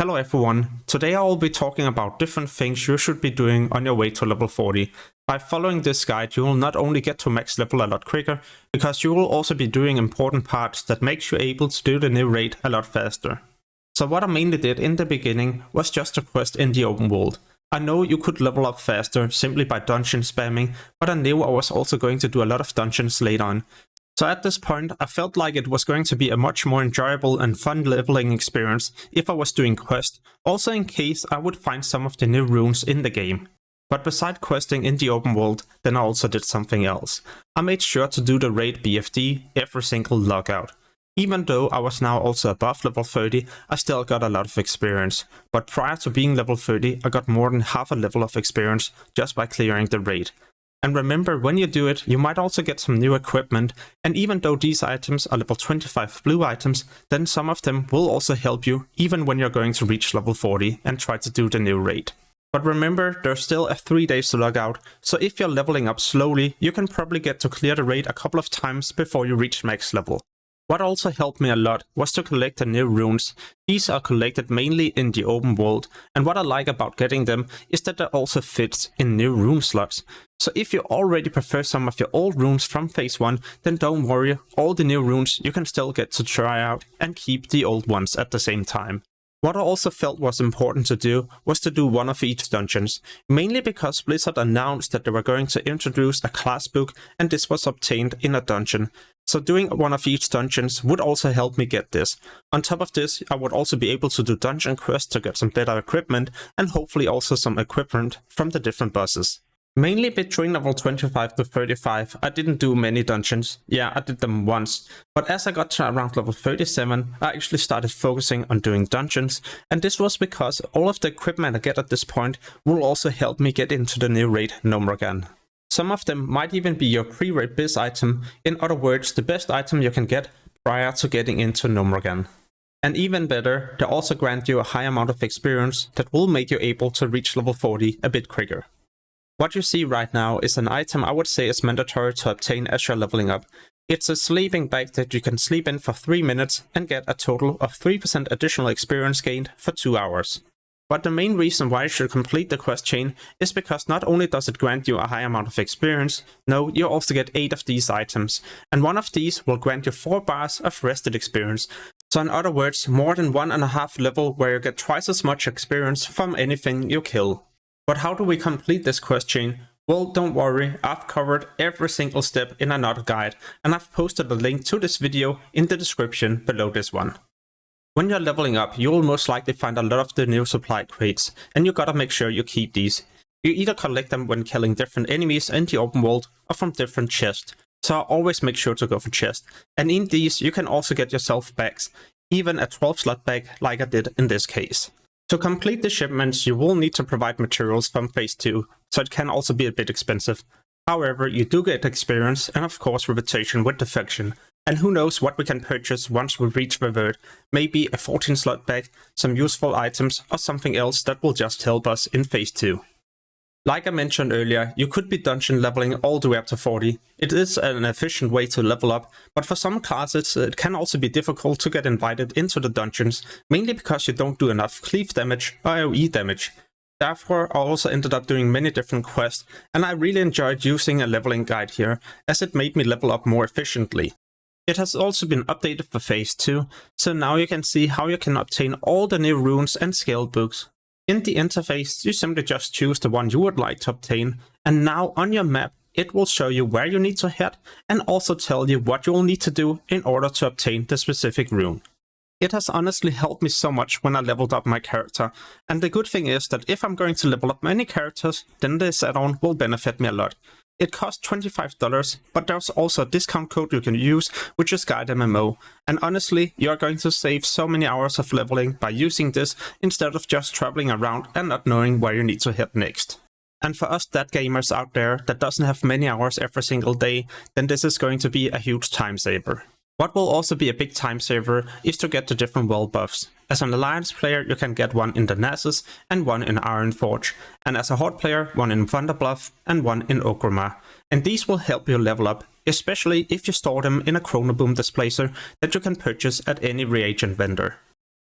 Hello everyone, today I will be talking about different things you should be doing on your way to level 40. By following this guide you will not only get to max level a lot quicker, because you will also be doing important parts that makes you able to do the new raid a lot faster. So what I mainly did in the beginning was just a quest in the open world. I know you could level up faster simply by dungeon spamming, but I knew I was also going to do a lot of dungeons later on. So at this point, I felt like it was going to be a much more enjoyable and fun leveling experience if I was doing quests, also in case I would find some of the new runes in the game. But beside questing in the open world, then I also did something else. I made sure to do the raid BFD every single logout. Even though I was now also above level 30, I still got a lot of experience. But prior to being level 30, I got more than half a level of experience just by clearing the raid. And remember, when you do it, you might also get some new equipment, and even though these items are level 25 blue items, then some of them will also help you even when you're going to reach level 40 and try to do the new raid. But remember, there's still a 3 days to log out, so if you're leveling up slowly, you can probably get to clear the raid a couple of times before you reach max level. What also helped me a lot was to collect the new runes. These are collected mainly in the open world, and what I like about getting them is that they also fit in new rune slots. So if you already prefer some of your old runes from phase 1, then don't worry, all the new runes you can still get to try out and keep the old ones at the same time. What I also felt was important to do was to do one of each dungeons, mainly because Blizzard announced that they were going to introduce a class book, and this was obtained in a dungeon. So doing one of each dungeons would also help me get this. On top of this, I would also be able to do dungeon quests to get some better equipment, and hopefully also some equipment from the different bosses. Mainly between level 25 to 35, I didn't do many dungeons. Yeah, I did them once. But as I got to around level 37, I actually started focusing on doing dungeons. And this was because all of the equipment I get at this point will also help me get into the new raid Gnomeregan. Some of them might even be your pre Bis item, in other words, the best item you can get prior to getting into Gnomeregan. And even better, they also grant you a high amount of experience that will make you able to reach level 40 a bit quicker. What you see right now is an item I would say is mandatory to obtain as you're leveling up. It's a sleeping bag that you can sleep in for 3 minutes and get a total of 3% additional experience gained for 2 hours. But the main reason why you should complete the quest chain is because not only does it grant you a high amount of experience, no, you also get 8 of these items, and one of these will grant you 4 bars of rested experience. So in other words, more than 1.5 level where you get twice as much experience from anything you kill. But how do we complete this quest chain? Well, don't worry, I've covered every single step in another guide, and I've posted a link to this video in the description below this one. When you're leveling up, you will most likely find a lot of the new supply crates, and you gotta make sure you keep these. You either collect them when killing different enemies in the open world, or from different chests, so I always make sure to go for chests. And in these you can also get yourself bags, even a 12 slot bag like I did in this case. To complete the shipments, you will need to provide materials from phase 2, so it can also be a bit expensive. However, you do get experience and of course reputation with the faction. And who knows what we can purchase once we reach Revert, maybe a 14 slot bag, some useful items, or something else that will just help us in phase 2. Like I mentioned earlier, you could be dungeon leveling all the way up to 40. It is an efficient way to level up, but for some classes it can also be difficult to get invited into the dungeons, mainly because you don't do enough cleave damage or AoE damage. Therefore, I also ended up doing many different quests, and I really enjoyed using a leveling guide here, as it made me level up more efficiently. It has also been updated for phase 2, so now you can see how you can obtain all the new runes and skill books. In the interface, you simply just choose the one you would like to obtain, and now on your map it will show you where you need to head and also tell you what you will need to do in order to obtain the specific rune. It has honestly helped me so much when I leveled up my character, and the good thing is that if I'm going to level up many characters, then this add-on will benefit me a lot. It costs $25, but there's also a discount code you can use, which is GuideMMO. And honestly, you're going to save so many hours of leveling by using this instead of just traveling around and not knowing where you need to head next. And for us that gamers out there that doesn't have many hours every single day, then this is going to be a huge time saver. What will also be a big time saver is to get the different world buffs. As an Alliance player, you can get one in the Nasus and one in Ironforge, and as a Horde player, one in Thunderbluff and one in Orgrimmar. And these will help you level up, especially if you store them in a Chronoboom displacer that you can purchase at any reagent vendor.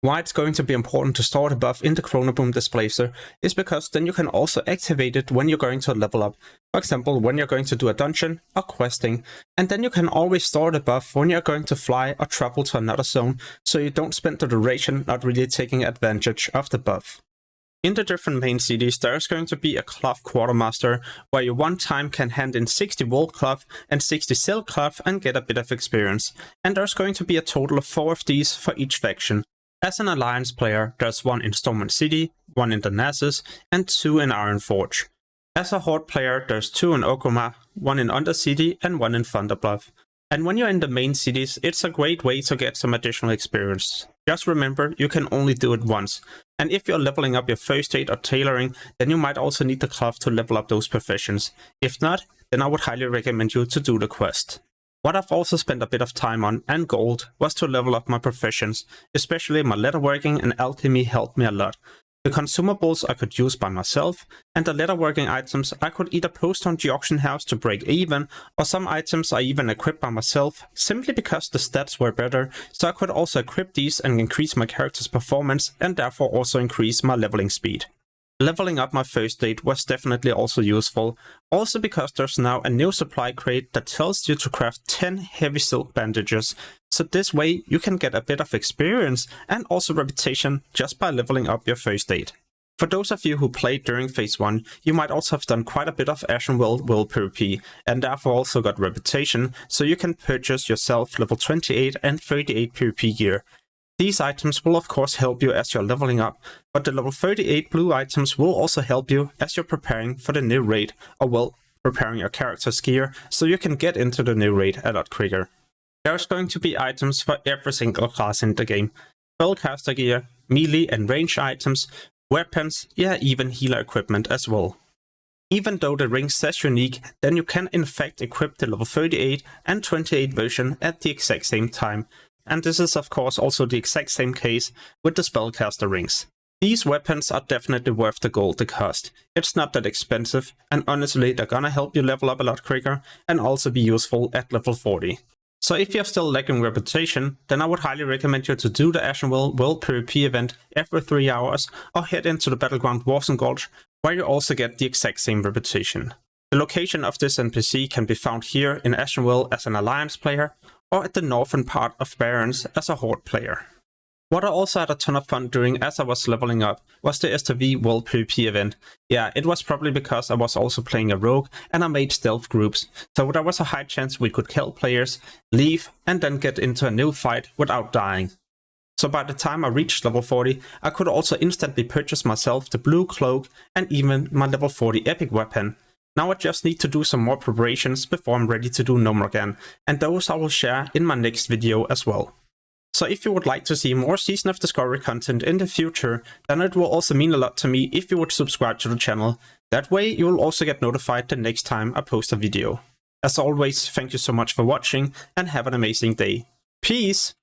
Why it's going to be important to store the buff in the Chronoboom Displacer is because then you can also activate it when you're going to level up. For example, when you're going to do a dungeon or questing, and then you can always store the buff when you're going to fly or travel to another zone, so you don't spend the duration not really taking advantage of the buff. In the different main cities, there's going to be a cloth quartermaster, where you one time can hand in 60 wool cloth and 60 silk cloth and get a bit of experience. And there's going to be a total of 4 of these for each faction. As an Alliance player, there's 1 in Stormwind City, 1 in the Nasus, and 2 in Ironforge. As a Horde player, there's 2 in Okuma, 1 in Undercity, and 1 in Thunderbluff. And when you're in the main cities, it's a great way to get some additional experience. Just remember, you can only do it once. And if you're leveling up your first aid or tailoring, then you might also need the cloth to level up those professions. If not, then I would highly recommend you to do the quest. What I've also spent a bit of time on, and gold, was to level up my professions, especially my leatherworking and alchemy helped me a lot. The consumables I could use by myself, and the leatherworking items I could either post on the auction house to break even, or some items I even equipped by myself, simply because the stats were better, so I could also equip these and increase my character's performance, and therefore also increase my leveling speed. Leveling up my first aid was definitely also useful, also because there's now a new supply crate that tells you to craft 10 heavy silk bandages, so this way you can get a bit of experience and also reputation just by leveling up your first aid. For those of you who played during phase 1, you might also have done quite a bit of Ashenvale PvP and therefore also got reputation, so you can purchase yourself level 28 and 38 PvP gear. These items will of course help you as you're leveling up, but the level 38 blue items will also help you as you're preparing for the new raid, or well, preparing your character's gear so you can get into the new raid a lot quicker. There's going to be items for every single class in the game. Spellcaster gear, melee and range items, weapons, yeah, even healer equipment as well. Even though the ring says unique, then you can in fact equip the level 38 and 28 version at the exact same time. And this is of course also the exact same case with the spellcaster rings. These weapons are definitely worth the gold they cost. It's not that expensive, and honestly they're gonna help you level up a lot quicker and also be useful at level 40. So if you're still lacking reputation, then I would highly recommend you to do the Ashenvale PvP event every 3 hours, or head into the Battleground Warzone Gulch, where you also get the exact same reputation. The location of this NPC can be found here in Ashenvale as an Alliance player, or at the northern part of Barrens as a Horde player. What I also had a ton of fun doing as I was leveling up was the STV World PvP event. Yeah, it was probably because I was also playing a rogue and I made stealth groups, so there was a high chance we could kill players, leave, and then get into a new fight without dying. So by the time I reached level 40, I could also instantly purchase myself the blue cloak and even my level 40 epic weapon. Now I just need to do some more preparations before I'm ready to do Gnomeregan, and those I will share in my next video as well. So if you would like to see more Season of Discovery content in the future, then it will also mean a lot to me if you would subscribe to the channel. That way you will also get notified the next time I post a video. As always, thank you so much for watching and have an amazing day. Peace!